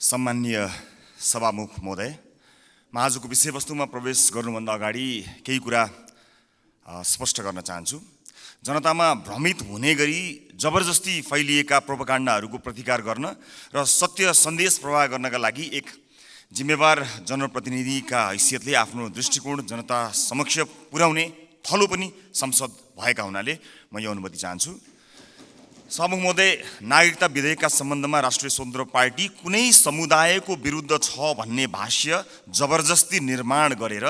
सम्माननीय सभामुख महोदय, म आजको विषयवस्तुमा प्रवेश गर्नुभन्दा अगाडि केही कुरा स्पष्ट गर्न चाहन्छु। जनतामा भ्रमित हुने गरी जबरजस्ती फैलिएका प्रोपागान्डाहरूको प्रतिकार गर्न र सत्य सन्देश प्रवाह गर्नका लागि एक जिम्मेवार जनप्रतिनिधिका हैसियतले आफ्नो दृष्टिकोण जनता समक्ष पुर्याउने थलो पनि संसद भएका हुनाले म यो अनुमति चाहन्छु। सभामुख महोदय, नागरिकता विधेयकका सम्बन्धमा राष्ट्रिय स्वतन्त्र पार्टी कुनै समुदायको विरुद्ध छ भन्ने भाष्य जबरजस्ती निर्माण गरेर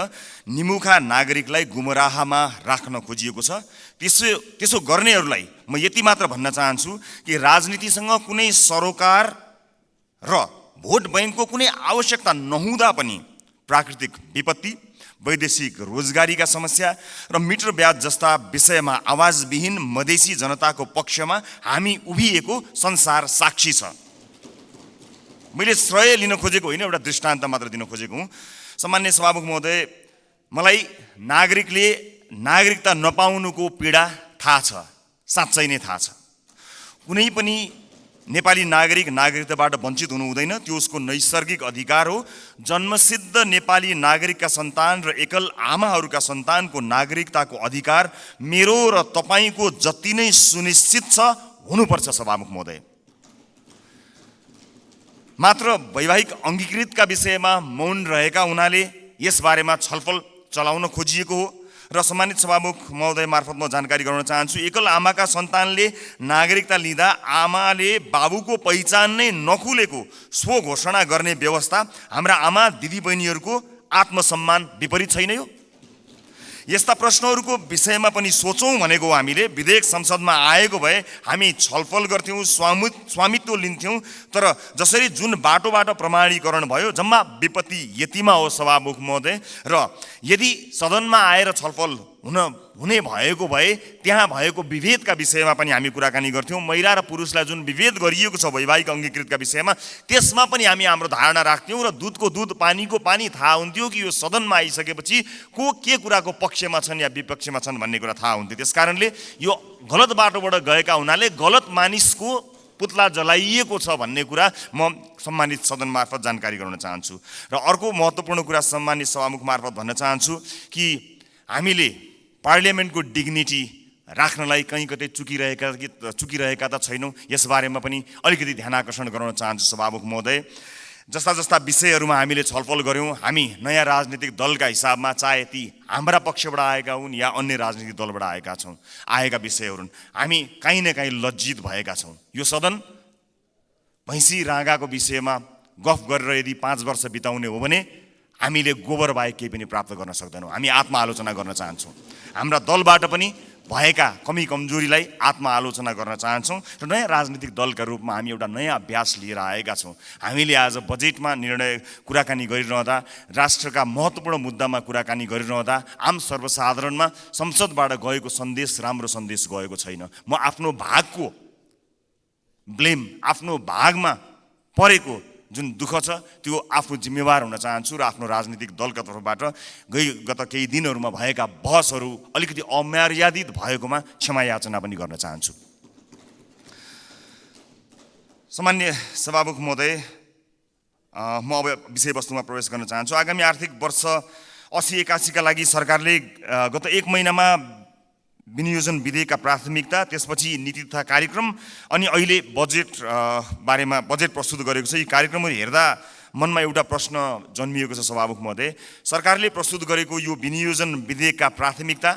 निमुखा नागरिकलाई गुमराहमा राख्न खोजिएको छ। त्यसो गर्नेहरूलाई म यति मात्र भन्न चाहन्छु कि राजनीतिसँग कुनै सरोकार र भोट बैंकको कुनै आवश्यकता नहुँदा पनि प्राकृतिक विपत्ति, वैदेशिक रोजगारीका समस्या र मिटर ब्याज जस्ता विषयमा आवाजविहीन मधेसी जनताको पक्षमा हामी उभिएको संसार साक्षी छ। मैले श्रेय लिन खोजेको होइन, एउटा दृष्टान्त मात्र दिन खोजेको हुँ। सम्मान्य सभामुख महोदय, मलाई नागरिकले नागरिकता नपाउनुको पीडा थाहा छ, साँच्चै नै थाहा छ। कुनै पनि नेपाली नागरिक नागरिकताबाट वञ्चित हुनु हुँदैन, त्यो उसको नैसर्गिक अधिकार हो। जन्मसिद्ध नेपाली नागरिकका सन्तान र एकल आमाहरूका सन्तानको नागरिकताको अधिकार मेरो र तपाईँको जति नै सुनिश्चित छ हुनुपर्छ। सभामुख महोदय, मात्र वैवाहिक अङ्गीकृतका विषयमा मौन रहेका हुनाले यसबारेमा छलफल चलाउन खोजिएको हो र सम्मानित सभामुख महोदय मार्फत म जानकारी गराउन चाहन्छु। एकल आमाका सन्तानले नागरिकता लिँदा आमाले बाबुको पहिचान नै नखुलेको स्व घोषणा गर्ने व्यवस्था हाम्रा आमा दिदीबहिनीहरूको आत्मसम्मान विपरीत छैन यो? यस्ता प्रश्नहरूको विषयमा पनि सोचौँ भनेको हामीले। विधेयक संसदमा आएको भए हामी छलफल गर्थ्यौँ, स्वामित्व लिन्थ्यौँ, तर जसरी जुन बाटोबाट प्रमाणीकरण भयो जम्मा विपत्ति यतिमा हो। सभामुख महोदय, र यदि सदनमा आएर छलफल हुने भएको भए त्यहाँ भएको विभेदका विषयमा पनि हामी कुराकानी गर्थ्यौँ। महिला र पुरुषलाई जुन विभेद गरिएको छ वैवाहिक अङ्गीकृतका विषयमा, त्यसमा पनि हामी हाम्रो धारणा राख्थ्यौँ र दुधको दुध पानीको पानी थाहा हुन्थ्यो कि यो सदनमा आइसकेपछि को के कुराको पक्षमा छन् या विपक्षमा छन् भन्ने कुरा थाहा हुन्थ्यो। त्यस कारणले यो गलत बाटोबाट गएका हुनाले गलत मानिसको पुतला जलाइएको छ भन्ने कुरा म सम्मानित सदन मार्फत जानकारी गराउन चाहन्छु। र अर्को महत्त्वपूर्ण कुरा सम्मानित सभामुख मार्फत भन्न चाहन्छु कि हामीले पार्लियामेन्टको डिग्निटी राख्नलाई कहीँ कतै चुकिरहेका त छैनौँ, यसबारेमा पनि अलिकति ध्यान आकर्षण गराउन चाहन्छु। सभामुख महोदय, जस्ता हामीहरूले छलफल गऱ्यौँ, हामी नयाँ राजनीतिक दलका हिसाबमा, चाहे ती हाम्रा पक्षबाट आएका हुन् या अन्य राजनीतिक दलबाट आएका विषयहरू, हामी काहीँ न काहीँ लज्जित भएका छौँ। यो सदन भैँसी राँगाको विषयमा गफ गरेर यदि 5 वर्ष बिताउने हो भने हामीले गोबर बाहेक केही पनि प्राप्त गर्न सक्दैनौँ। हामी आत्मआलोचना गर्न चाहन्छौँ। हाम्रा दलबाट पनि भएका कमी कमजोरीलाई आत्मआलोचना गर्न चाहन्छौँ र नयाँ राजनीतिक दलका रूपमा हामी एउटा नयाँ अभ्यास लिएर आएका छौँ। हामीले आज बजेटमा कुराकानी गरिरहँदा, राष्ट्रका महत्त्वपूर्ण मुद्दामा कुराकानी गरिरहँदा आम सर्वसाधारणमा संसदबाट गएको सन्देश राम्रो सन्देश गएको छैन। म आफ्नो भागको ब्लेम, आफ्नो भागमा परेको जुन दुःख छ त्यो आफ्नो जिम्मेवार हुन चाहन्छु र आफ्नो राजनीतिक दलका तर्फबाट गत केही दिनहरूमा भएका बहसहरू अलिकति अमर्यादित भएकोमा क्षमा याचना पनि गर्न चाहन्छु। सम्मान्य सभामुख महोदय, म अब विषयवस्तुमा प्रवेश गर्न चाहन्छु। आगामी आर्थिक वर्ष 80-81 का लागि सरकारले गत 1 महिनामा विनियोजन विधेयकका प्राथमिकता, त्यसपछि नीति तथा कार्यक्रम अनि अहिले बजेट बारेमा बजेट प्रस्तुत गरेको छ। यी कार्यक्रमहरू हेर्दा मनमा एउटा प्रश्न जन्मिएको छ। सभामुख महोदय, सरकारले प्रस्तुत गरेको यो विनियोजन विधेयकका प्राथमिकता,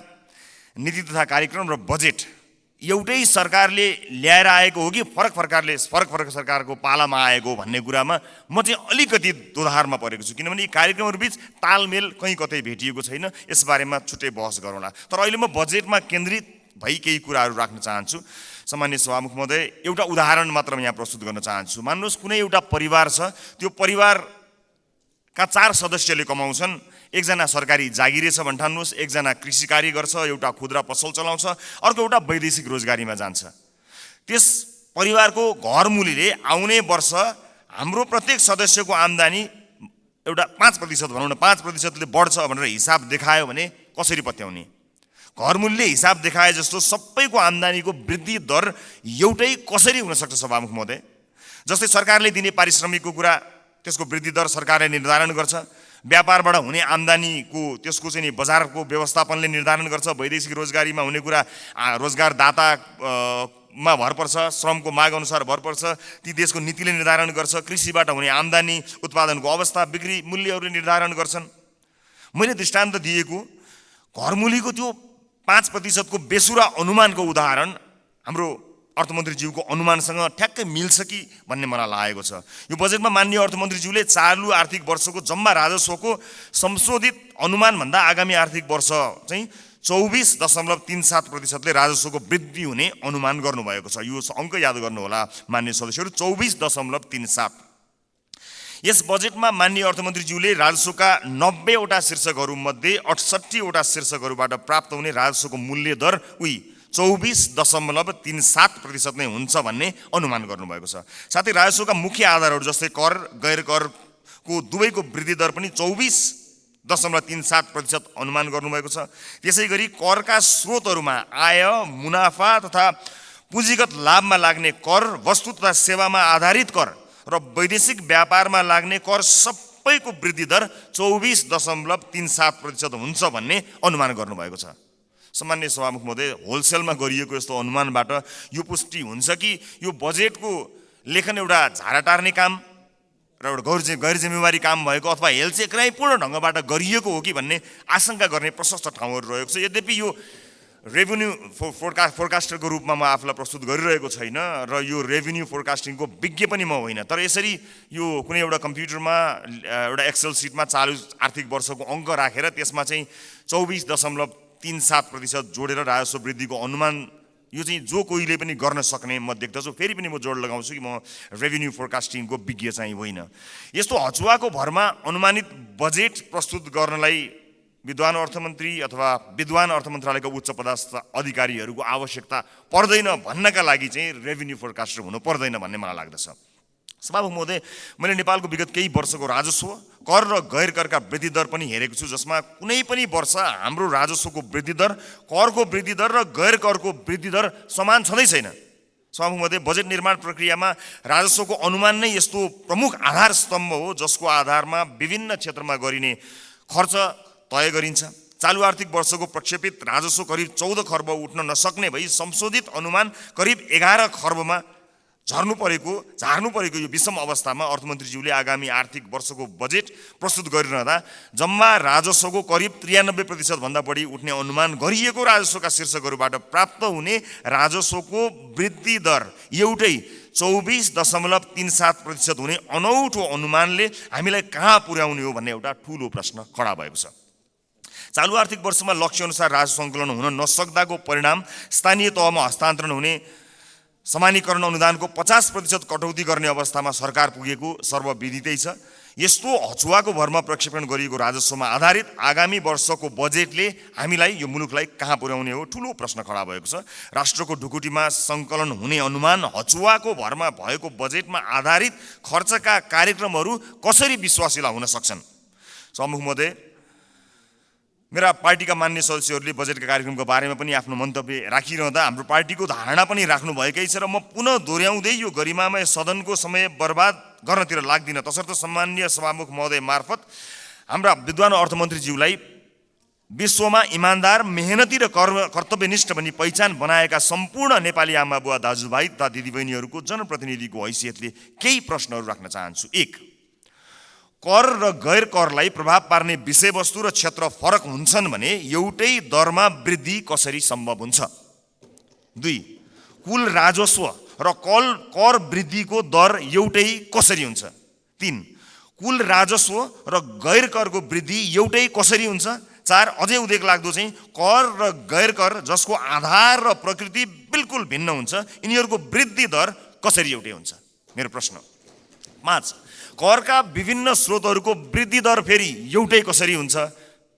नीति तथा कार्यक्रम र बजेट एउटै सरकारले ल्याएर आएको हो कि फरक सरकारको पालामा आएको भन्ने कुरामा म चाहिँ अलिकति दोधारमा परेको छु। किनभने यी कार्यक्रमहरूबीच तालमेल कहीँ कतै भेटिएको छैन। यसबारेमा छुट्टै बहस गरौँला। तर अहिले म बजेटमा केन्द्रित भई केही कुराहरू राख्न चाहन्छु। सम्मान्य सभामुख महोदय, एउटा उदाहरण मात्र यहाँ प्रस्तुत गर्न चाहन्छु। मान्नुहोस् कुनै एउटा परिवार छ, त्यो परिवारका 4 सदस्यले कमाउँछन्। एकजना सरकारी जागिरे छ भन्ठान्नुहोस्, एकजना कृषि कार्य गर्छ, एउटा खुद्रा पसल चलाउँछ, अर्को एउटा वैदेशिक रोजगारीमा जान्छ। त्यस परिवारको घरमुलीले आउने वर्ष हाम्रो प्रत्येक सदस्यको आम्दानी एउटा 5% भनौँ न, 5%ले बढ्छ भनेर हिसाब देखायो भने कसरी पत्याउने? घरमूल्य हिसाब देखाए जस्तो सबैको आम्दानीको वृद्धि दर एउटै कसरी हुन सक्छ सभामुख महोदय? जस्तै सरकारले दिने पारिश्रमिकको कुरा त्यसको वृद्धि दर सरकारले निर्धारण गर्छ। व्यापारबाट हुने आम्दानीको त्यसको चाहिँ नि बजारको व्यवस्थापनले निर्धारण गर्छ। वैदेशिक रोजगारीमा हुने कुरा रोजगारदाता मा भर पर्छ, श्रमको माग अनुसार भर पर्छ, ती देशको नीतिले निर्धारण गर्छ। कृषिबाट हुने आम्दानी, उत्पादनको अवस्था, बिक्री मूल्यहरूले निर्धारण गर्छन्। मैले दृष्टान्त दिएको घरमूलीको त्यो 5% को बेसुरा अनुमानको उदाहरण हाम्रो अर्थमन्त्रीज्यूको अनुमानसँग ठ्याक्कै मिल्छ कि भन्ने मलाई लागेको छ। यो बजेटमा माननीय अर्थमन्त्रीज्यूले चालु आर्थिक वर्षको जम्मा राजस्वको संशोधित अनुमानभन्दा आगामी आर्थिक वर्ष चाहिँ 24.37% राजस्वको वृद्धि हुने अनुमान गर्नुभएको छ। यो अङ्क याद गर्नुहोला माननीय सदस्यहरू, 24.37। यस बजेटमा माननीय अर्थमन्त्रीज्यूले राजस्वका 90 वटा शीर्षकहरूमध्ये 68 वटा शीर्षकहरूबाट प्राप्त हुने राजस्वको मूल्य दर 24.37% नै हुन्छ भन्ने अनुमान गर्नुभएको छ। साथै राजस्वका मुख्य आधारहरू जस्तै कर, गैर करको दुवैको वृद्धि दर पनि 24.37% अनुमान गर्नुभएको छ। त्यसै गरी करका स्रोतहरूमा आय, मुनाफा तथा पुँजीगत लाभमा लाग्ने कर, वस्तु तथा सेवामा आधारित कर र वैदेशिक व्यापारमा लाग्ने कर सबैको वृद्धि दर 24.37% हुन्छ भन्ने अनुमान गर्नुभएको छ। सामान्य सभामुख महोदय, होलसेलमा गरिएको यस्तो अनुमानबाट यो पुष्टि हुन्छ कि यो बजेटको लेखन एउटा झारा टार्ने काम र एउटा गैर जिम्मेवारी काम भएको अथवा हेलचेक्राइपूर्ण ढङ्गबाट गरिएको हो कि भन्ने आशंका गर्ने प्रशस्त ठाउँहरू रहेको छ। यद्यपि यो रेभेन्यू फोरकास्टरको रूपमा म आफूलाई प्रस्तुत गरिरहेको छैन र यो रेभेन्यू फोरकास्टिङको विज्ञ पनि म होइन, तर यसरी यो कुनै एउटा कम्प्युटरमा एउटा एक्सेल सिटमा चालु आर्थिक वर्षको अङ्क राखेर त्यसमा चाहिँ 24.37% जोडेर राजस्व वृद्धिको अनुमान यो चाहिँ जो कोहीले पनि गर्न सक्ने म देख्दछु। फेरि पनि म जोड लगाउँछु कि म रेभेन्यू फोरकास्टिङको विज्ञ चाहिँ होइन। यस्तो हचुवाको भरमा अनुमानित बजेट प्रस्तुत गर्नलाई विद्वान अर्थमन्त्री अथवा विद्वान अर्थ मन्त्रालयका उच्च पदस्थ अधिकारीहरूको आवश्यकता पर्दैन भन्नका लागि चाहिँ रेभेन्यू फोरकास्टर हुनु पर्दैन भन्ने मलाई लाग्दछ। सभामुख महोदय, मैले नेपालको विगत केही वर्षको राजस्व, कर र गैर करका वृद्धि दर पनि हेरेको छु, जसमा कुनै पनि वर्ष हाम्रो राजस्वको वृद्धि दर, करको वृद्धि दर र गैर करको वृद्धि दर समान छँदै छैन। सभामुख महोदय, बजेट निर्माण प्रक्रियामा राजस्वको अनुमान नै यस्तो प्रमुख आधार स्तम्भ हो जसको आधारमा विभिन्न क्षेत्रमा गरिने खर्च तय गरिन्छ। चालु आर्थिक वर्षको प्रक्षेपित राजस्व करिब 14 खर्ब उठ्न नसक्ने भई संशोधित अनुमान करिब 11 खर्बमा झार्नु परेको यो विषम अवस्थामा अर्थमन्त्रीज्यूले आगामी आर्थिक वर्षको बजेट प्रस्तुत गरिरहँदा जम्मा राजस्वको करिब 93% भन्दा बढी उठ्ने अनुमान गरिएको राजस्वका शीर्षकहरूबाट प्राप्त हुने राजस्वको वृद्धि दर एउटै 24.37% हुने अनौठो अनुमानले हामीलाई कहाँ पुर्याउने हो भन्ने एउटा ठूलो प्रश्न खडा भएको छ। चालु आर्थिक वर्षमा लक्ष्य अनुसार राजस्व सङ्कलन हुन नसक्दाको परिणाम स्थानीय तहमा हस्तान्तरण हुने समानीकरण अनुदानको 50% कटौती गर्ने अवस्थामा सरकार पुगेको सर्वविदितै छ। यस्तो हचुवाको भरमा प्रक्षेपण गरिएको राजस्वमा आधारित आगामी वर्षको बजेटले हामीलाई यो मुलुकलाई कहाँ पुर्याउने हो ठूलो प्रश्न खडा भएको छ। राष्ट्रको ढुकुटीमा सङ्कलन हुने अनुमान हचुवाको भरमा भएको बजेटमा आधारित खर्चका कार्यक्रमहरू कसरी विश्वासिला हुन सक्छन्? सभामुख महोदय, मेरा पार्टीका मान्य सदस्यहरूले बजेटका कार्यक्रमको बारेमा पनि आफ्नो मन्तव्य राखिरहँदा हाम्रो पार्टीको धारणा पनि राख्नुभएकै छ र म पुनः दोहोऱ्याउँदै यो गरिमामय सदनको समय बर्बाद गर्नतिर लाग्दिनँ। तसर्थ सम्माननीय सभामुख महोदय मार्फत हाम्रा विद्वान अर्थमन्त्रीज्यूलाई विश्वमा इमान्दार, मेहनती र कर्तव्यनिष्ठ भनी पहिचान बनाएका सम्पूर्ण नेपाली आमा बुवा दाजुभाइ तथा दिदीबहिनीहरूको जनप्रतिनिधिको हैसियतले केही प्रश्नहरू राख्न चाहन्छु। 1, कर र गैर करलाई प्रभाव पार्ने विषयवस्तु र क्षेत्र फरक हुन्छन् भने एउटै दरमा वृद्धि कसरी सम्भव हुन्छ? 2, कुल राजस्व र कर वृद्धिको दर एउटै कसरी हुन्छ? 3, कुल राजस्व र गैर करको वृद्धि एउटै कसरी हुन्छ? 4, अझै उदेक लाग्दो चाहिँ कर र गैर कर जसको आधार र प्रकृति बिल्कुल भिन्न हुन्छ, यिनीहरूको वृद्धि दर कसरी एउटै हुन्छ? मेरो प्रश्न। 5, करका विभिन्न स्रोतहरूको वृद्धि दर फेरि एउटै कसरी हुन्छ?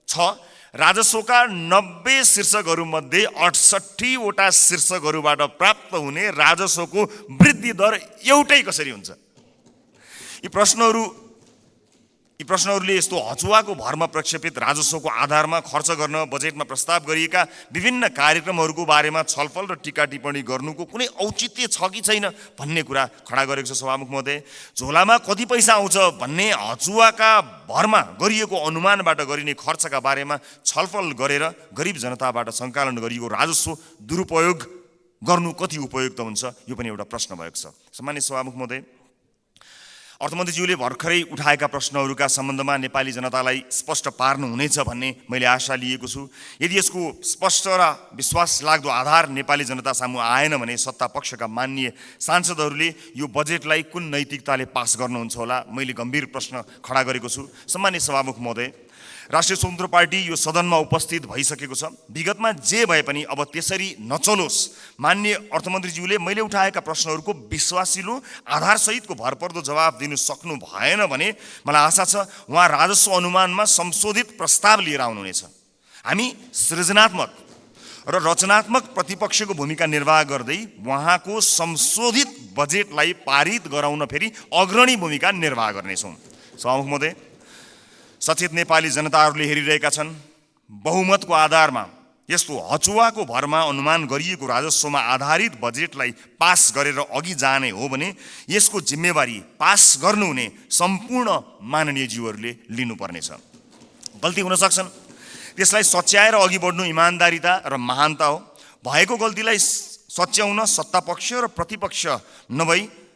6, राजस्वका 90 शीर्षकहरूमध्ये 68 वटा शीर्षकहरूबाट प्राप्त हुने राजस्वको वृद्धि दर एउटै कसरी हुन्छ? यी प्रश्नहरू यी प्रश्नहरूले यस्तो हचुवाको भरमा प्रक्षेपित राजस्वको आधारमा खर्च गर्न बजेटमा प्रस्ताव गरिएका विभिन्न कार्यक्रमहरूको बारेमा छलफल र टीका टिप्पणी गर्नुको कुनै औचित्य छ कि छैन भन्ने कुरा खडा गरेको छ सभामुख महोदय। झोलामा कति पैसा आउँछ भन्ने हचुवाका भरमा गरिएको अनुमानबाट गरिने खर्चका बारेमा छलफल गरेर गरिब जनताबाट सङ्कलन गरिएको राजस्व दुरुपयोग गर्नु कति उपयुक्त हुन्छ, यो पनि एउटा प्रश्न भएको छ। सम्मानित सभामुख महोदय, अर्थमन्त्रीज्यूले भर्खरै उठाएका प्रश्नहरूका सम्बन्धमा नेपाली जनतालाई स्पष्ट पार्नुहुनेछ भन्ने मैले आशा लिएको छु। यदि यसको स्पष्ट र विश्वास लाग्दो आधार नेपाली जनता सामु आएन भने सत्ता पक्षका माननीय सांसदहरूले यो बजेटलाई कुन नैतिकताले पास गर्नुहुन्छ होला, मैले गम्भीर प्रश्न खडा गरेको छु। सम्मानित सभामुख महोदय, राष्ट्रिय स्वतन्त्र पार्टी यो सदनमा उपस्थित भइसकेको छ। विगतमा जे भए पनि अब त्यसरी नचलोस्। माननीय अर्थमन्त्रीज्यूले मैले उठाएका प्रश्नहरूको विश्वासिलो आधारसहितको भरपर्दो जवाब दिनु सक्नु भएन भने मलाई आशा छ उहाँ राजस्व अनुमानमा संशोधित प्रस्ताव लिएर आउनुहुनेछ। हामी सृजनात्मक र रचनात्मक प्रतिपक्षको भूमिका निर्वाह गर्दै उहाँको संशोधित बजेटलाई पारित गराउन फेरि अग्रणी भूमिका निर्वाह गर्नेछौँ। सभामुख महोदय, सचेत नेपाली जनताहरूले हेरिरहेका छन्। बहुमतको आधारमा यस्तो हचुवाको भरमा अनुमान गरिएको राजस्वमा आधारित बजेटलाई पास गरेर अघि जाने हो भने यसको जिम्मेवारी पास गर्नुहुने सम्पूर्ण माननीय ज्यूहरूले लिनुपर्नेछ। गल्ती हुन सक्छन्, त्यसलाई सच्याएर अघि बढ्नु इमान्दारिता र महानता हो। भएको गल्तीलाई सच्याउन सत्तापक्ष र प्रतिपक्ष नभई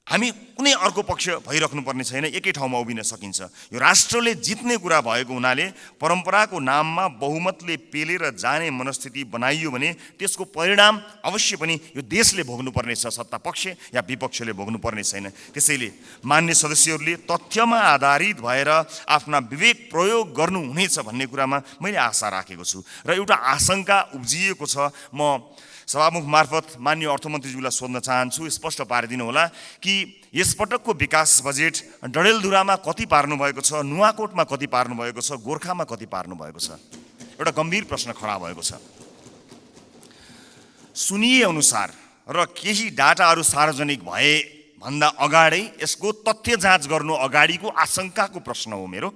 हामी कुनै अर्को पक्ष भइराख्नु पर्ने छैन, एकै ठाउँमा उभिन सकिन्छ। यो राष्ट्रले जित्ने कुरा भएको हुनाले परम्पराको नाममा बहुमतले पेलेर जाने मनस्थिति बनाइयो भने त्यसको परिणाम अवश्य पनि यो देशले भोग्नुपर्ने छ, सत्ता पक्ष या विपक्षले भोग्नुपर्ने छैन। त्यसैले मान्य सदस्यहरूले तथ्यमा आधारित भएर आफ्ना विवेक प्रयोग गर्नुहुनेछ भन्ने कुरामा मैले आशा राखेको छु र एउटा आशंका उब्जिएको छ। म सभामुख मार्फत माननीय अर्थमन्त्रीज्यूलाई सोध्न चाहन्छु, स्पष्ट पारिदिनु होला कि यसपटकको विकास बजेट डडेलधुरामा कति पार्नु भएको छ, नुवाकोटमा कति पार्नु भएको छ, गोर्खामा कति पार्नु भएको छ? एउटा गम्भीर प्रश्न खडा भएको छ। सुनिए अनुसार र केही डाटाहरू सार्वजनिक भए भन्दा अगाडि यसको तथ्य जाँच गर्नु अगाडिको आशंकाको प्रश्न हो मेरो।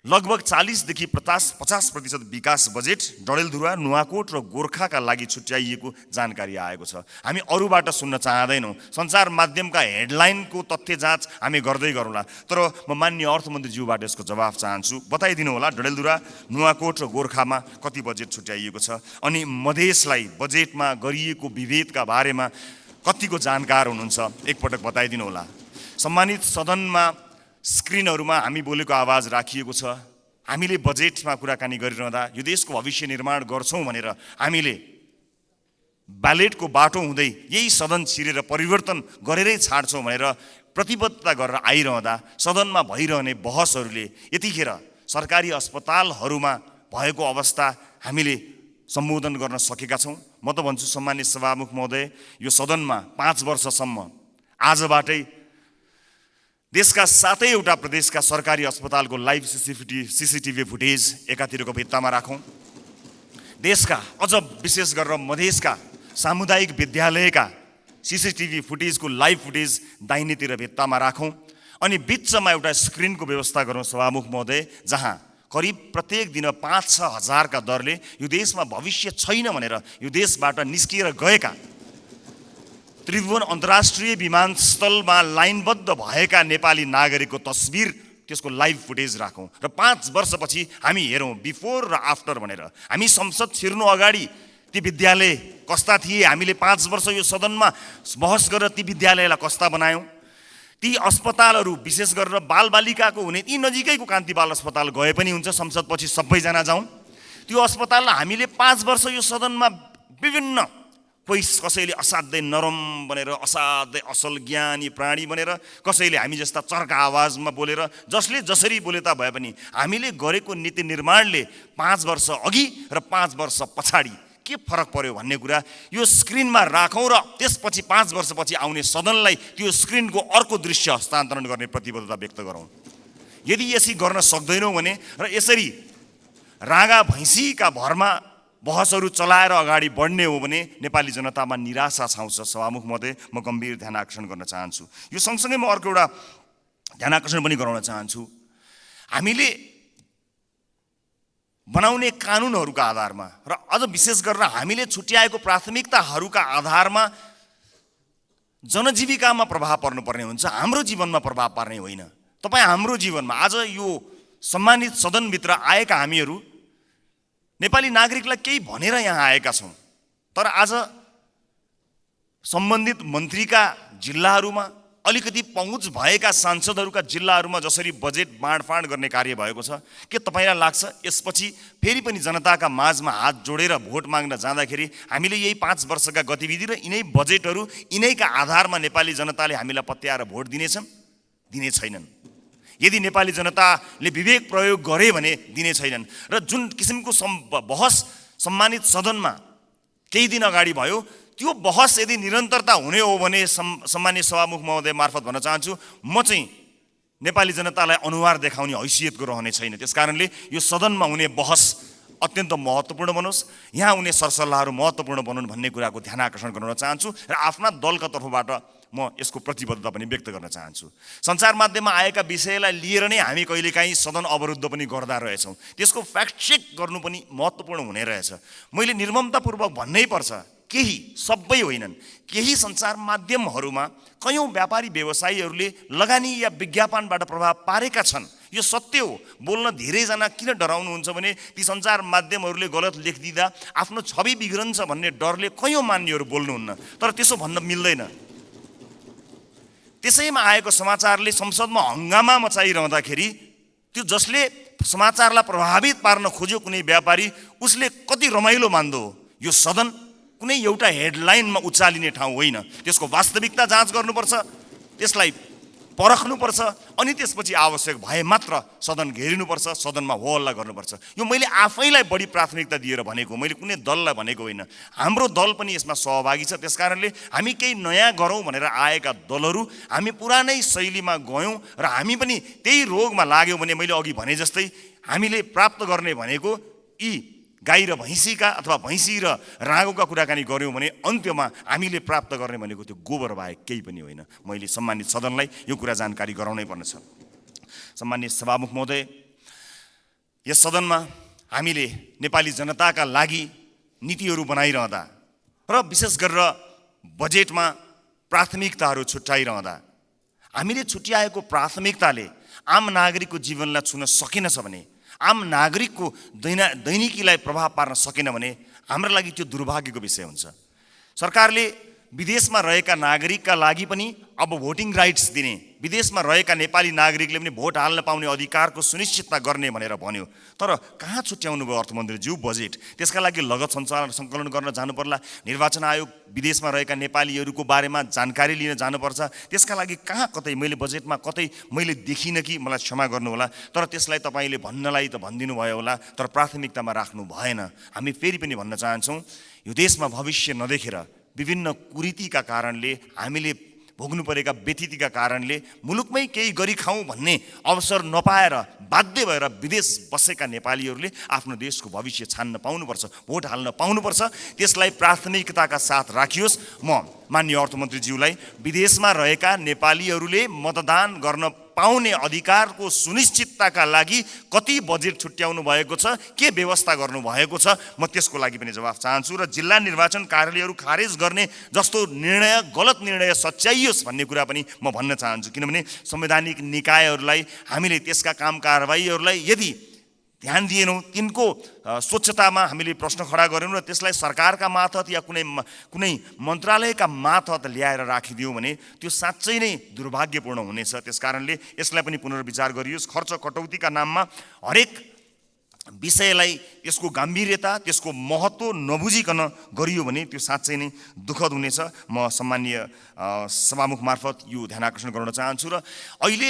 लगभग 40 देखि 50% विकास बजेट डडेलधुरा, नुवाकोट र गोर्खाका लागि छुट्याइएको जानकारी आएको छ। हामी अरूबाट सुन्न चाहँदैनौँ। सञ्चार माध्यमका हेडलाइनको तथ्य जाँच हामी गर्दै गरौँला, तर म माननीय अर्थमन्त्रीज्यूबाट यसको जवाफ चाहन्छु। बताइदिनु होला डडेलधुरा, नुवाकोट र गोर्खामा कति बजेट छुट्याइएको छ, अनि मधेसलाई बजेटमा गरिएको विभेदका बारेमा कतिको जानकार हुनुहुन्छ, एकपटक बताइदिनु होला। सम्मानित सदनमा स्क्रिनहरूमा हामी बोलेको आवाज राखिएको छ। हामीले बजेटमा कुराकानी गरिरहँदा यो देशको भविष्य निर्माण गर्छौँ भनेर हामीले ब्यालेटको बाटो हुँदै यही सदन छिरेर परिवर्तन गरेरै छाड्छौँ भनेर प्रतिबद्धता गरेर आइरहँदा सदनमा भइरहने बहसहरूले यतिखेर सरकारी अस्पतालहरूमा भएको अवस्था हामीले सम्बोधन गर्न सकेका छौँ। म त भन्छु सम्मानित सभामुख महोदय, यो सदनमा 5 वर्षसम्म आजबाटै देशका 7वटा प्रदेशका सरकारी अस्पतालको लाइभ सीसीटीभी फुटेज एकातिरको भित्तामा राखौँ। देशका अझ विशेष गरेर मधेसका सामुदायिक विद्यालयका सीसीटीभी फुटेजको लाइभ फुटेज दाहिनेतिर भित्तामा राखौँ। अनि बिचमा एउटा स्क्रिनको व्यवस्था गरौँ सभामुख महोदय, जहाँ करिब प्रत्येक दिन 5-6 हजारका दरले यो देशमा भविष्य छैन भनेर यो देशबाट निस्किएर गएका त्रिभुवन अन्तर्राष्ट्रिय विमानस्थलमा लाइनबद्ध भएका नेपाली नागरिकको तस्बिर, त्यसको लाइभ फुटेज राखौँ र 5 वर्षपछि हामी हेरौँ बिफोर र आफ्टर भनेर। हामी संसद छिर्नु अगाडि ती विद्यालय कस्ता थिए, हामीले 5 वर्ष यो सदनमा बहस गरेर ती विद्यालयलाई कस्ता बनायौँ। ती अस्पतालहरू विशेष गरेर बालबालिकाको हुने ती नजिकैको कान्ति बाल अस्पताल गए पनि हुन्छ, संसदपछि सबैजना जाउँ। त्यो अस्पताललाई हामीले 5 वर्ष यो सदनमा विभिन्न कसैले असाध्यै नरम भनेर, असाध्यै असल ज्ञानी प्राणी भनेर, कसैले हामी जस्ता चर्का आवाजमा बोलेर, जसले जसरी बोले ता भए पनि हामीले गरेको नीति निर्माणले 5 वर्ष अघि र 5 वर्ष पछाडि के फरक पर्यो भन्ने कुरा यो स्क्रिनमा राखौँ र त्यसपछि 5 वर्षपछि आउने सदनलाई त्यो स्क्रिनको अर्को दृश्य हस्तान्तरण गर्ने प्रतिबद्धता व्यक्त गरौँ। यदि यसरी गर्न सक्दैनौँ भने र यसरी रागा भैँसीका भरमा बहसहरू चलाएर अगाडि बढ्ने हो भने नेपाली जनतामा निराशा छाउँछ। सभामुख महोदय, म गम्भीर ध्यान आकर्षण गर्न चाहन्छु। यो सँगसँगै म अर्को एउटा ध्यानाकर्षण पनि गराउन चाहन्छु। हामीले बनाउने कानुनहरूका आधारमा र अझ विशेष गरेर हामीले छुट्याएको प्राथमिकताहरूका आधारमा जनजीविकामा प्रभाव पर्नुपर्ने हुन्छ, हाम्रो जीवनमा प्रभाव पार्ने होइन। तपाईँ हाम्रो जीवनमा आज यो सम्मानित सदनभित्र आएका हामीहरू नेपाली नागरिकलाई केही भनेर यहाँ आएका छौँ, तर आज सम्बन्धित मन्त्रीका जिल्लाहरूमा अलिकति पहुँच भएका सांसदहरूका जिल्लाहरूमा जसरी बजेट बाँडफाँड गर्ने कार्य भएको छ, के तपाईँलाई लाग्छ यसपछि फेरि पनि जनताका माझमा हात जोडेर भोट माग्न जाँदाखेरि हामीले यही 5 वर्षका गतिविधि र यिनै बजेटहरू यिनैका आधारमा नेपाली जनताले हामीलाई पत्याएर भोट दिनेछन्? दिने छैनन्। यदि नेपाली जनताले विवेक प्रयोग गरे भने दिने छैनन्। र जुन किसिमको बहस सम्मानित सदनमा केही दिन अगाडि भयो, त्यो बहस यदि निरन्तरता हुने हो भने सम्मानित सभामुख महोदय मार्फत भन्न चाहन्छु, म चाहिँ नेपाली जनतालाई अनुहार देखाउने हैसियतको रहने छैन। त्यसकारणले यो सदनमा हुने बहस अत्यन्त महत्त्वपूर्ण बनोस्, यहाँ हुने सरसल्लाहहरू महत्त्वपूर्ण बनुन् भन्ने कुराको ध्यान आकर्षण गराउन चाहन्छु र आफ्ना दलका तर्फबाट म यसको प्रतिबद्धता पनि व्यक्त गर्न चाहन्छु। सञ्चार माध्यममा आएका विषयलाई लिएर नै हामी कहिलेकाहीँ सदन अवरुद्ध पनि गर्दा रहेछौँ, त्यसको फ्याक्ट चेक गर्नु पनि महत्त्वपूर्ण हुने रहेछ। मैले निर्ममतापूर्वक भन्नै पर्छ, केही, सबै होइनन्, केही सञ्चार माध्यमहरूमा कयौँ व्यापारी व्यवसायीहरूले लगानी या विज्ञापनबाट प्रभाव पारेका छन्। यो सत्य हो। बोल्न धेरैजना किन डराउनुहुन्छ भने ती सञ्चार माध्यमहरूले गलत लेखिदिँदा आफ्नो छवि बिग्रन्छ भन्ने डरले कयौँ मान्यहरू बोल्नुहुन्न, तर त्यसो भन्न मिल्दैन। त्यसैमा आएको समाचारले संसदमा हङ्गामा मचाइरहँदाखेरि त्यो जसले समाचारलाई प्रभावित पार्न खोज्यो कुनै व्यापारी, उसले कति रमाइलो मान्दो हो। यो सदन कुनै एउटा हेडलाइनमा उचालिने ठाउँ होइन, त्यसको वास्तविकता जाँच गर्नुपर्छ, त्यसलाई परख्नुपर्छ, अनि त्यसपछि आवश्यक भए मात्र सदन घेरिनुपर्छ, सदनमा हो हल्ला गर्नुपर्छ। यो मैले आफैलाई बढी प्राथमिकता दिएर भनेको, मैले कुनै दललाई भनेको होइन। हाम्रो दल पनि यसमा सहभागी छ। त्यसकारणले हामी केही नयाँ गरौँ भनेर आएका दलहरू हामी पुरानै शैलीमा गयौँ र हामी पनि त्यही रोगमा लाग्यौँ भने मैले अघि भने जस्तै हामीले प्राप्त गर्ने भनेको यी गाई र भैँसीका अथवा भैँसी र राँगोका कुराकानी गऱ्यौँ भने अन्त्यमा हामीले प्राप्त गर्ने भनेको त्यो गोबर बाहेक केही पनि होइन। मैले सम्मानित सदनलाई यो कुरा जानकारी गराउनै पर्नेछ। सम्मानित सभामुख महोदय, यस सदनमा हामीले नेपाली जनताका लागि नीतिहरू बनाइरहँदा र विशेष गरेर बजेटमा प्राथमिकताहरू छुट्याइरहँदा हामीले छुट्याएको प्राथमिकताले आम नागरिकको जीवनलाई छुन सकेनछ भने, आम नागरिकको दैनिकीलाई प्रभाव पार्न सकेन भने हाम्रो लागि त्यो दुर्भाग्यको विषय हुन्छ। सरकारले विदेशमा रहेका नागरिकका लागि पनि अब भोटिङ राइट्स दिने, विदेशमा रहेका नेपाली नागरिकले पनि भोट हाल्न पाउने अधिकारको सुनिश्चितता गर्ने भनेर भन्यो, तर कहाँ छुट्याउनु भयो अर्थमन्त्रीज्यू बजेट? त्यसका लागि लगत सङ्कलन गर्न जानु पर्ला, निर्वाचन आयोग विदेशमा रहेका नेपालीहरूको बारेमा जानकारी लिन जानुपर्छ, त्यसका लागि कहाँ कतै मैले बजेटमा कतै मैले देखिनँ कि, मलाई क्षमा गर्नुहोला, तर त्यसलाई तपाईँले भन्नलाई त भनिदिनु भयो होला, तर प्राथमिकतामा राख्नु भएन। हामी फेरि पनि भन्न चाहन्छौँ, यो देशमा भविष्य नदेखेर विभिन्न कुरीतिका कारणले, हामीले भोग्नु परेका व्यथितिका कारणले मुलुकमै केही गरी खाउँ भन्ने अवसर नपाएर बाध्य भएर विदेश बसेका नेपालीहरूले आफ्नो देशको भविष्य छान्न पाउनुपर्छ, भोट हाल्न पाउनुपर्छ। त्यसलाई प्राथमिकताका साथ राखियोस्। म माननीय अर्थमन्त्रीज्यूलाई विदेशमा रहेका नेपालीहरूले मतदान गर्न पाउने अधिकारको सुनिश्चितताका लागि कति बजेट छुट्याउनु भएको छ, के व्यवस्था गर्नु भएको छ, म त्यसको लागि पनि जवाफ चाहन्छु। र जिल्ला निर्वाचन कार्यालयहरू खारेज गर्ने जस्तो निर्णय, गलत निर्णय सच्याइयोस् भन्ने कुरा पनि म भन्न चाहन्छु। किनभने संवैधानिक निकायहरूलाई हामीले त्यसका काम कारबाहीहरूलाई यदि ध्यान दिएनौँ, तिनको स्वच्छतामा हामीले प्रश्न खडा गऱ्यौँ र त्यसलाई सरकारका मार्फत या कुनै मन्त्रालयका मार्फत ल्याएर राखिदियौँ भने त्यो साँच्चै नै दुर्भाग्यपूर्ण हुनेछ। त्यसकारणले यसलाई पनि पुनर्विचार गरियोस्। खर्च कटौतीका नाममा हरेक विषयलाई यसको गम्भीरता, त्यसको महत्त्व नबुझिकन गरियो भने त्यो साँच्चै नै दुःखद हुनेछ। म सम्मानीय सभामुख मार्फत यो ध्यान आकर्षण गराउन चाहन्छु। र अहिले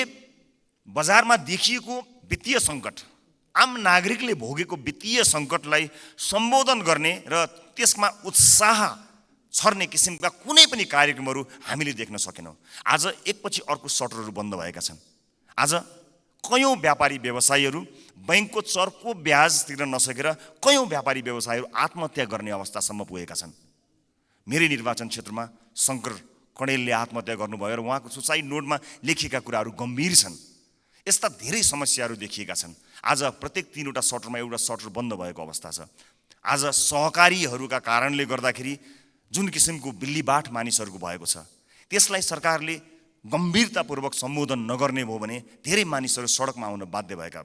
बजारमा देखिएको वित्तीय सङ्कट, आम नागरिकले भोगेको वित्तीय सङ्कटलाई सम्बोधन गर्ने र त्यसमा उत्साह छर्ने किसिमका कुनै पनि कार्यक्रमहरू हामीले देख्न सकेनौँ। आज एकपछि अर्को सटरहरू बन्द भएका छन्। आज कयौँ व्यापारी व्यवसायीहरू बैंकको चर्को ब्याज तिर्न नसकेर कयौँ व्यापारी व्यवसायीहरू आत्महत्या गर्ने अवस्थासम्म पुगेका छन्। मेरै निर्वाचन क्षेत्रमा शङ्कर कणेलले आत्महत्या गर्नुभयो र उहाँको सुसाइड नोटमा लेखिएका कुराहरू गम्भीर छन्। यस्ता धेरै समस्याहरू देखिएका छन्। आज प्रत्येक 3वटा सटरमा एउटा सटर बन्द भएको अवस्था छ। आज सहकारीहरूका कारणले गर्दाखेरि जुन किसिमको बिल्लीबाट मानिसहरूको भएको छ, त्यसलाई सरकारले गम्भीरतापूर्वक सम्बोधन नगर्ने भयो भने धेरै मानिसहरू सडकमा आउन बाध्य भएका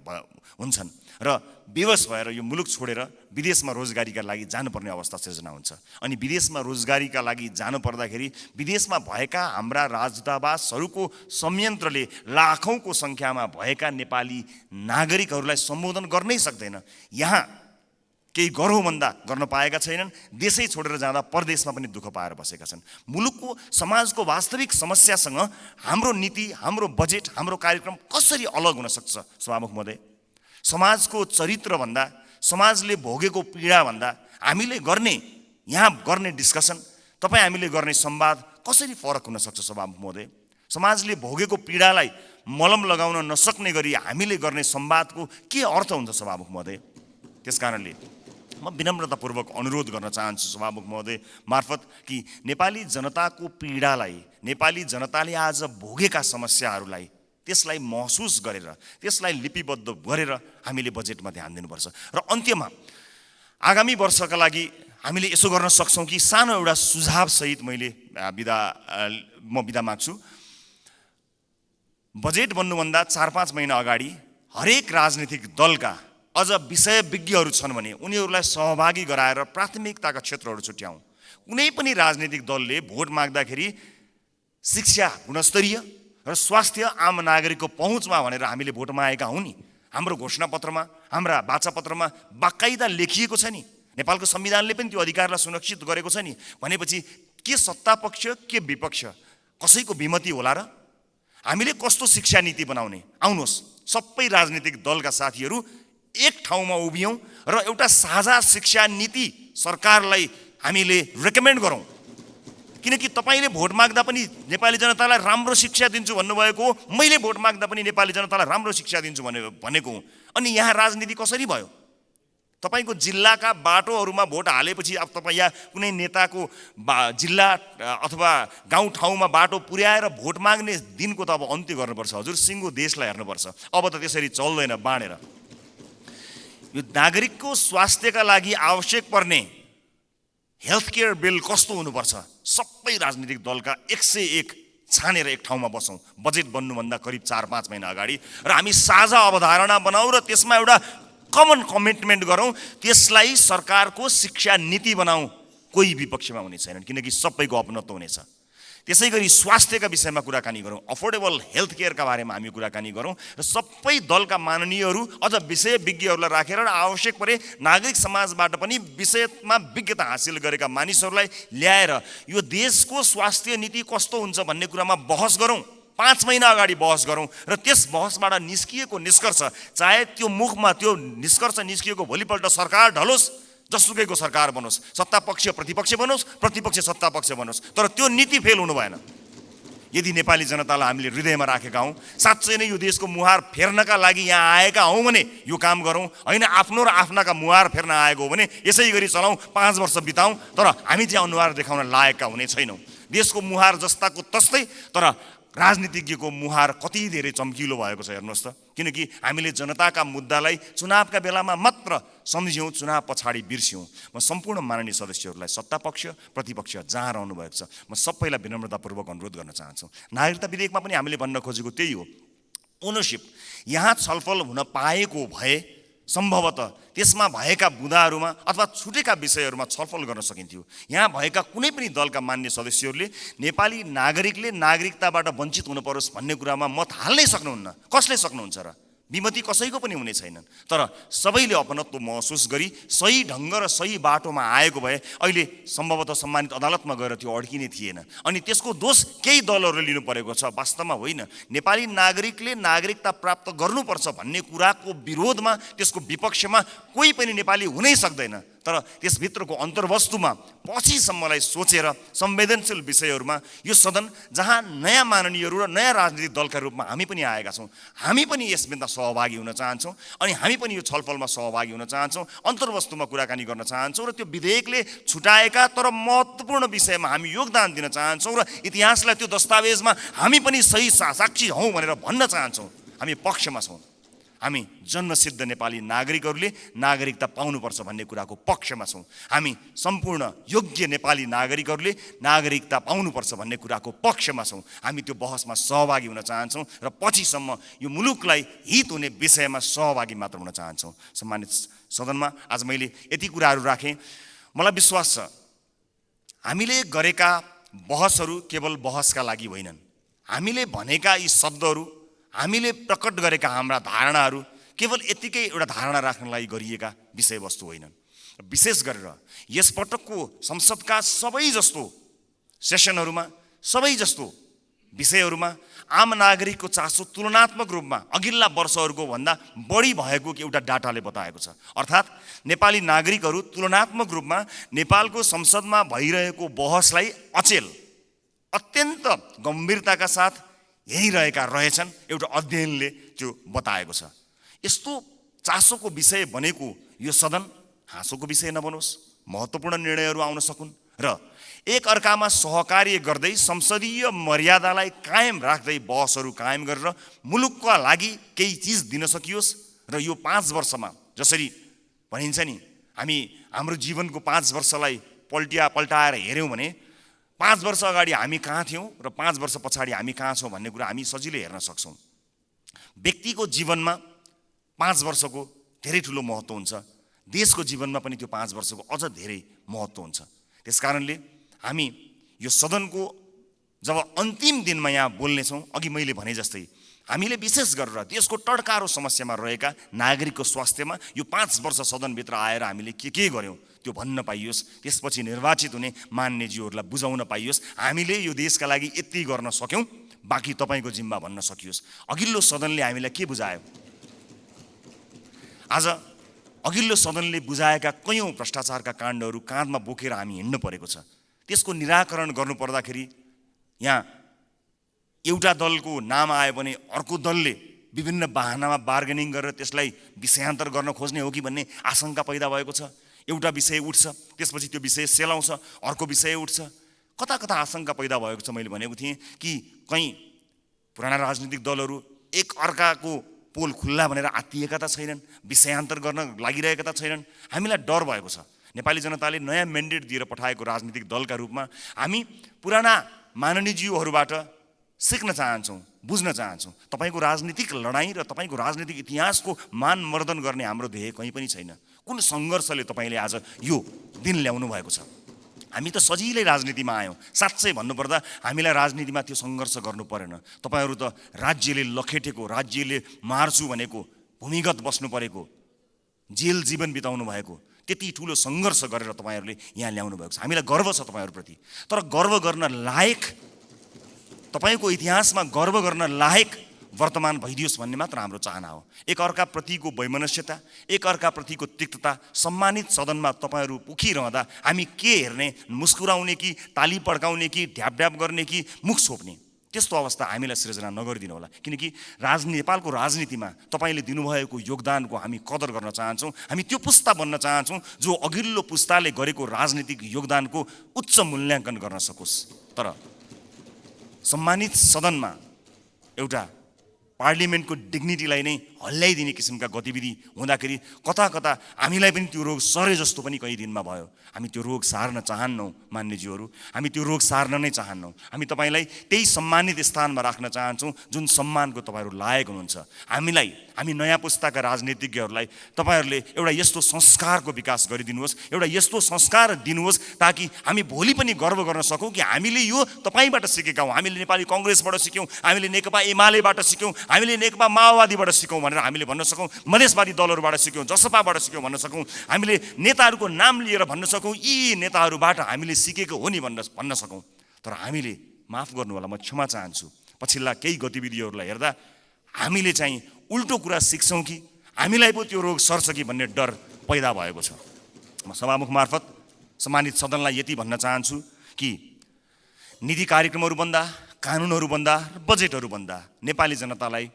हुन्छन् र बेवस भएर यो मुलुक छोडेर विदेशमा रोजगारीका लागि जानुपर्ने अवस्था सिर्जना हुन्छ। अनि विदेशमा रोजगारीका लागि जानु पर्दाखेरि विदेशमा भएका हाम्रा राजदूतावासहरूको संयन्त्रले लाखौँको सङ्ख्यामा भएका नेपाली नागरिकहरूलाई सम्बोधन गर्नै सक्दैन। यहाँ केही गरौँ भन्दा गर्न पाएका छैनन्। देशै छोडेर जाँदा परदेशमा पनि दुःख पाएर बसेका छन्। मुलुकको समाजको वास्तविक समस्यासँग हाम्रो नीति, हाम्रो बजेट, हाम्रो कार्यक्रम कसरी अलग हुन सक्छ? सभामुख महोदय, समाजको चरित्रभन्दा, समाजले भोगेको पीडाभन्दा हामीले यहाँ गर्ने डिस्कसन, तपाईँ हामीले गर्ने संवाद कसरी फरक हुन सक्छ? सभामुख महोदय, समाजले भोगेको पीडालाई मलम लगाउन नसक्ने गरी हामीले गर्ने संवादको के अर्थ हुन्छ? सभामुख महोदय, त्यसकारणले म विनम्रतापूर्वक अनुरोध गर्न चाहन्छु सभामुख महोदय मार्फत कि नेपाली जनताको पीडालाई, नेपाली जनताले आज भोगेका समस्याहरूलाई त्यसलाई महसुस गरेर, त्यसलाई लिपिबद्ध गरेर हामीले बजेटमा ध्यान दिनुपर्छ। र अन्त्यमा आगामी वर्षका लागि हामीले यसो गर्न सक्छौँ कि सानो एउटा सुझावसहित म बिदा माग्छु। बजेट बन्नुभन्दा 4-5 महिना अगाडि हरेक राजनीतिक दलका अझ विषयविज्ञहरू छन् भने उनीहरूलाई सहभागी गराएर प्राथमिकताका क्षेत्रहरू छुट्याउँ। कुनै पनि राजनीतिक दलले भोट माग्दाखेरि शिक्षा गुणस्तरीय र स्वास्थ्य आम नागरिकको पहुँचमा भनेर हामीले भोट मागेका हौँ नि। हाम्रो घोषणापत्रमा, हाम्रा वाचापत्रमा बाकाइदा लेखिएको छ नि। नेपालको संविधानले पनि त्यो अधिकारलाई सुरक्षित गरेको छ नि। भनेपछि के सत्तापक्ष के विपक्ष कसैको विमति होला र? हामीले कस्तो शिक्षा नीति बनाउने? आउनुहोस् सबै राजनीतिक दलका साथीहरू एक ठाउँमा उभियौँ र एउटा साझा शिक्षा नीति सरकारलाई हामीले रेकमेन्ड गरौँ। किनकि तपाईँले भोट माग्दा पनि नेपाली जनतालाई राम्रो शिक्षा दिन्छु भन्नुभएको हो, मैले भोट माग्दा पनि नेपाली जनतालाई राम्रो शिक्षा दिन्छु भनेको हो। अनि यहाँ राजनीति कसरी भयो? तपाईँको जिल्लाका बाटोहरूमा भोट हालेपछि अब तपाईँ यहाँ कुनै नेताको जिल्ला अथवा गाउँठाउँमा बाटो पुर्याएर भोट माग्ने दिनको त अब अन्त्य गर्नुपर्छ। हजुर, सिङ्गो देशलाई हेर्नुपर्छ। अब त त्यसरी चल्दैन बाँडेर। यो नागरिकको स्वास्थ्यका लागि आवश्यक पर्ने हेल्थ केयर बिल कस्तो हुनुपर्छ? सबै राजनीतिक दलका 101 छानेर एक ठाउँमा बसौँ बजेट बन्नुभन्दा करिब 4-5 महिना अगाडि र हामी साझा अवधारणा बनाऊ र त्यसमा एउटा कमन कमिटमेन्ट गरौँ। त्यसलाई सरकारको शिक्षा नीति बनाऊ। कोही विपक्षमा हुने छैनन् किनकि सबैको अपनत्व हुनेछ। त्यसै गरी स्वास्थ्यका विषयमा कुराकानी गरौँ, अफोर्डेबल हेल्थ केयरका बारेमा हामी कुराकानी गरौँ र सबै दलका माननीयहरू अझ विषयविज्ञहरूलाई राखेर र आवश्यक परे नागरिक समाजबाट पनि विषयमा विज्ञता हासिल गरेका मानिसहरूलाई ल्याएर यो देशको स्वास्थ्य नीति कस्तो हुन्छ भन्ने कुरामा बहस गरौँ। 5 महिना अगाडि बहस गरौँ र त्यस बहसबाट निस्किएको निष्कर्ष, चाहे त्यो मुखमा त्यो निष्कर्ष निस्किएको भोलिपल्ट सरकार ढलोस्, जसुकैको सरकार बनोस्, सत्तापक्ष प्रतिपक्ष बनोस्, प्रतिपक्ष सत्तापक्ष बनोस्, तर त्यो नीति फेल हुनु भएन। यदि नेपाली जनतालाई हामीले हृदयमा राखेका हौँ, साँच्चै नै यो देशको मुहार फेर्नका लागि यहाँ आएका हौँ भने यो काम गरौँ। होइन आफ्नो र आफ्नाका मुहार फेर्न आएको हो भने यसै गरी चलाउँ, 5 वर्ष बिताउँ, तर हामी चाहिँ अनुहार देखाउन लायकका हुने छैनौँ। देशको मुहार जस्ताको तस्तै, तर राजनीतिज्ञको मुहार कति धेरै चम्किलो भएको छ हेर्नुहोस् त। किनकि हामीले जनताका मुद्दालाई चुनावका बेलामा मात्र सम्झ्यौँ, चुनाव पछाडि बिर्स्यौँ। म सम्पूर्ण माननीय सदस्यहरूलाई सत्तापक्ष प्रतिपक्ष जहाँ रहनु भएको छ म सबैलाई विनम्रतापूर्वक अनुरोध गर्न चाहन्छु। नागरिकता विधेयकमा पनि हामीले भन्न खोजेको त्यही हो। ओनरसिप यहाँ छलफल हुन पाएको भए सम्भवतः त्यसमा भएका बुँदाहरूमा अथवा छुटेका विषयहरूमा छलफल गर्न सकिन्थ्यो। यहाँ भएका कुनै पनि दलका मान्य सदस्यहरूले नेपाली नागरिकले नागरिकताबाट वञ्चित हुन परोस् भन्ने कुरामा मत हाल्नै सक्नुहुन्न। कसले सक्नुहुन्छ र? विमति कसैको पनि हुने छैनन्। तर सबैले अपनत्व महसुस गरी सही ढङ्ग र सही बाटोमा आएको भए अहिले सम्भवतः सम्मानित अदालतमा गएर त्यो अड्किने थिएन। अनि त्यसको दोष केही दलहरूले लिनु परेको छ, वास्तवमा होइन। नेपाली नागरिकले नागरिकता प्राप्त गर्नुपर्छ भन्ने कुराको विरोधमा, त्यसको विपक्षमा कोही पनि नेपाली हुनै सक्दैन। तर त्यसभित्रको अन्तर्वस्तुमा पछिसम्मलाई सोचेर संवेदनशील विषयहरूमा यो सदन जहाँ नयाँ माननीयहरू र नयाँ राजनीतिक दलका रूपमा हामी पनि आएका छौँ, हामी पनि यसमा सहभागी हुन चाहन्छौँ अनि हामी पनि यो छलफलमा सहभागी हुन चाहन्छौँ, अन्तर्वस्तुमा कुराकानी गर्न चाहन्छौँ र त्यो विधेयकले छुटाएका तर महत्त्वपूर्ण विषयमा हामी योगदान दिन चाहन्छौँ र इतिहासलाई त्यो दस्तावेजमा हामी पनि सही साक्षी हौँ भनेर भन्न चाहन्छौँ। हामी पक्षमा छौँ। हामी जन्मसिद्ध नेपाली नागरिकहरूले नागरिकता पाउनुपर्छ भन्ने कुराको पक्षमा छौँ। हामी सम्पूर्ण योग्य नेपाली नागरिकहरूले नागरिकता पाउनुपर्छ भन्ने कुराको पक्षमा छौँ। हामी त्यो बहसमा सहभागी हुन चाहन्छौँ र पछिसम्म यो मुलुकलाई हित हुने विषयमा सहभागी मात्र हुन चाहन्छौँ। सम्मानित सदनमा आज मैले यति कुराहरू राखेँ। मलाई विश्वास छ हामीले गरेका बहसहरू केवल बहसका लागि होइनन्। हामीले भनेका यी शब्दहरू, हामीले प्रकट गरेका हाम्रा धारणाहरू केवल यतिकै एउटा धारणा राख्नलाई गरिएका विषयवस्तु होइनन्। विशेष गरेर यसपटकको संसदका सबै जस्तो सेसनहरूमा, सबै जस्तो विषयहरूमा आम नागरिकको चासो तुलनात्मक रूपमा अघिल्ला वर्षहरूको भन्दा बढी भएको एउटा डाटाले बताएको छ। अर्थात् नेपाली नागरिकहरू तुलनात्मक रूपमा नेपालको संसदमा भइरहेको बहसलाई अचेल, अत्यन्त गम्भीरताका साथ हेरिरहेका रहेछन्। एउटा अध्ययनले त्यो बताएको छ। यस्तो चासोको विषय बनेको यो सदन हाँसोको विषय नबनोस्, महत्त्वपूर्ण निर्णयहरू आउन सकुन् र एक अर्कामा सहकार्य गर्दै संसदीय मर्यादालाई कायम राख्दै बहसहरू कायम गरेर मुलुकका लागि केही चिज दिन सकियोस्। र यो 5 वर्षमा जसरी भनिन्छ नि, हामी हाम्रो जीवनको 5 वर्षलाई पल्टाएर हेऱ्यौँ भने 5 वर्ष अगाडि हामी कहाँ थियौँ र 5 वर्ष पछाडि हामी कहाँ छौँ भन्ने कुरा हामी सजिलै हेर्न सक्छौँ। व्यक्तिको जीवनमा 5 वर्षको धेरै ठुलो महत्त्व हुन्छ। देशको जीवनमा पनि त्यो 5 वर्षको अझ धेरै महत्त्व हुन्छ। त्यसकारणले हामी यो सदनको जब अन्तिम दिनमा यहाँ बोल्नेछौँ, अघि मैले भने जस्तै हामीले विशेष गरेर देशको टड्कारो समस्यामा रहेका नागरिकको स्वास्थ्यमा यो 5 वर्ष सदनभित्र आएर हामीले के गर्यौँ त्यो भन्न पाइयोस्। त्यसपछि निर्वाचित हुने मान्यज्यूहरूलाई बुझाउन पाइयोस् हामीले यो देशका लागि यति गर्न सक्यौँ, बाँकी तपाईँको जिम्मा भन्न सकियोस्। अघिल्लो सदनले हामीलाई के बुझायो? आज अघिल्लो सदनले बुझाएका कयौँ भ्रष्टाचारका काण्डहरू काँधमा बोकेर हामी हिँड्नु परेको छ। त्यसको निराकरण गर्नुपर्दाखेरि यहाँ एउटा दलको नाम आयो भने अर्को दलले विभिन्न बाहनामा बार्गेनिङ गरेर त्यसलाई विषयान्तर गर्न खोज्ने हो कि भन्ने आशंका पैदा भएको छ। एउटा विषय उठ्छ, त्यसपछि त्यो विषय सेलाउँछ, अर्को विषय उठ्छ। कता कता आशंका पैदा भएको छ। मैले भनेको थिएँ कि कहीँ पुराना राजनीतिक दलहरू एक अर्काको पोल खुल्ला भनेर आत्तिएका त छैनन्, विषयान्तर गर्न लागिरहेका त छैनन्। हामीलाई डर भएको छ। नेपाली जनताले नयाँ म्यान्डेट दिएर पठाएको राजनीतिक दलका रूपमा हामी पुराना माननीयज्यूहरूबाट सिक्न चाहन्छौँ, बुझ्न चाहन्छौँ। तपाईँको राजनीतिक लडाइँ र तपाईँको राजनीतिक इतिहासको मानमर्दन गर्ने हाम्रो ध्येय कहीँ पनि छैन। कुन सङ्घर्षले तपाईँले आज यो दिन ल्याउनु भएको छ? हामी त सजिलै राजनीतिमा आयौँ। साँच्चै भन्नुपर्दा हामीलाई राजनीतिमा त्यो सङ्घर्ष गर्नु परेन। तपाईँहरू त राज्यले लखेटेको, राज्यले मार्छु भनेको, भूमिगत बस्नु परेको, जेल जीवन बिताउनु भएको त्यति ठुलो सङ्घर्ष गरेर तपाईँहरूले यहाँ ल्याउनु भएको छ। हामीलाई गर्व छ तपाईँहरूप्रति। तर गर्व गर्न लायक, तपाईँको इतिहासमा गर्व गर्न लायक वर्तमान भइदियोस् भन्ने मात्र हाम्रो चाहना हो। एक अर्काप्रतिको वैमनस्यता, एक अर्काप्रतिको तिक्तता सम्मानित सदनमा तपाईँहरू उखिरहँदा हामी के हेर्ने, मुस्कुराउने कि ताली पड्काउने कि ढ्याप गर्ने कि मुख छोप्ने, त्यस्तो अवस्था हामीलाई सृजना नगरिदिनु होला। किनकि नेपालको राजनीतिमा तपाईँले दिनुभएको योगदानको हामी कदर गर्न चाहन्छौँ। हामी त्यो पुस्ता बन्न चाहन्छौँ जो अघिल्लो पुस्ताले गरेको राजनीतिक योगदानको उच्च मूल्याङ्कन गर्न सकोस्। तर सम्मानित सदनमा एउटा पार्लिमेन्टको डिग्निटीलाई नै हल्लाइदिने किसिमका गतिविधि हुँदाखेरि कता कता हामीलाई पनि त्यो रोग सरे जस्तो पनि कहीँ दिनमा भयो। हामी त्यो रोग सार्न चाहन्नौँ मान्यज्यूहरू, हामी त्यो रोग सार्न नै चाहन्नौँ। हामी तपाईँलाई त्यही सम्मानित स्थानमा राख्न चाहन्छौँ जुन सम्मानको तपाईँहरू लायक हुनुहुन्छ। हामी नयाँ पुस्ताका राजनीतिज्ञहरूलाई तपाईँहरूले एउटा यस्तो संस्कारको विकास गरिदिनुहोस्, एउटा यस्तो संस्कार दिनुहोस् ताकि हामी भोलि पनि गर्व गर्न सकौँ कि हामीले यो तपाईँबाट सिकेका हौँ। हामीले नेपाली कङ्ग्रेसबाट सिक्यौँ, हामीले नेकपा एमालेबाट सिक्यौँ, हामीले नेकपा माओवादीबाट सिक्यौँ भनेर हामीले भन्न सकौँ, मधेसवादी दलहरूबाट सिक्यौँ, जसपाबाट सिक्यौँ भन्न सकौँ, हामीले नेताहरूको नाम लिएर भन्न सकौँ यी नेताहरूबाट हामीले सिकेको हो नि भन्न सकौँ। तर हामीले, माफ गर्नु होला, म क्षमा चाहन्छु, पछिल्ला केही गतिविधिहरूलाई हेर्दा हामीले चाहिँ उल्टो कुरा सिक्छौँ कि हामीलाई पो त्यो रोग सर्छ कि भन्ने डर पैदा भएको छ। म सभामुख मार्फत सम्मानित सदनलाई यति भन्न चाहन्छु कि नीति कार्यक्रमहरू भन्दा, कानुनहरू भन्दा र बजेटहरू भन्दा नेपाली जनतालाई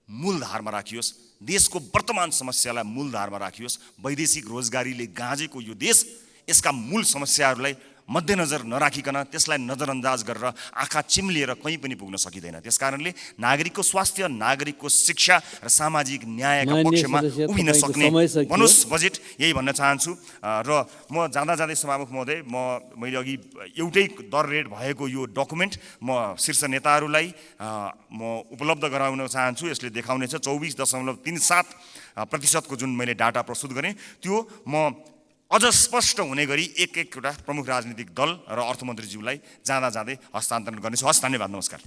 मूलधारमा राखियोस्, देशको वर्तमान समस्यालाई मूलधारमा राखियोस्। वैदेशिक रोजगारीले गाँजेको यो देश यसका मूल समस्याहरूलाई मध्यनजर नराखिकन त्यसलाई नजरअन्दाज गरेर आँखा चिम्लिएर कहीँ पनि पुग्न सकिँदैन। त्यसकारणले नागरिकको स्वास्थ्य, नागरिकको शिक्षा र सामाजिक न्यायका पक्षमा उभिन सक्ने बनोस् बजेट, यही भन्न चाहन्छु। र म जाँदा जाँदै सभामुख महोदय, मैले अघि एउटै दर रेट भएको यो डकुमेन्ट म शीर्ष नेताहरूलाई म उपलब्ध गराउन चाहन्छु। यसले देखाउनेछ 24.37% जुन मैले डाटा प्रस्तुत गरेँ त्यो म अझ स्पष्ट हुने गरी एक-एकवटा प्रमुख राजनीतिक दल र अर्थमन्त्रीज्यूलाई जाँदा जाँदै हस्तान्तरण गर्नेछु। हस्, धन्यवाद, नमस्कार।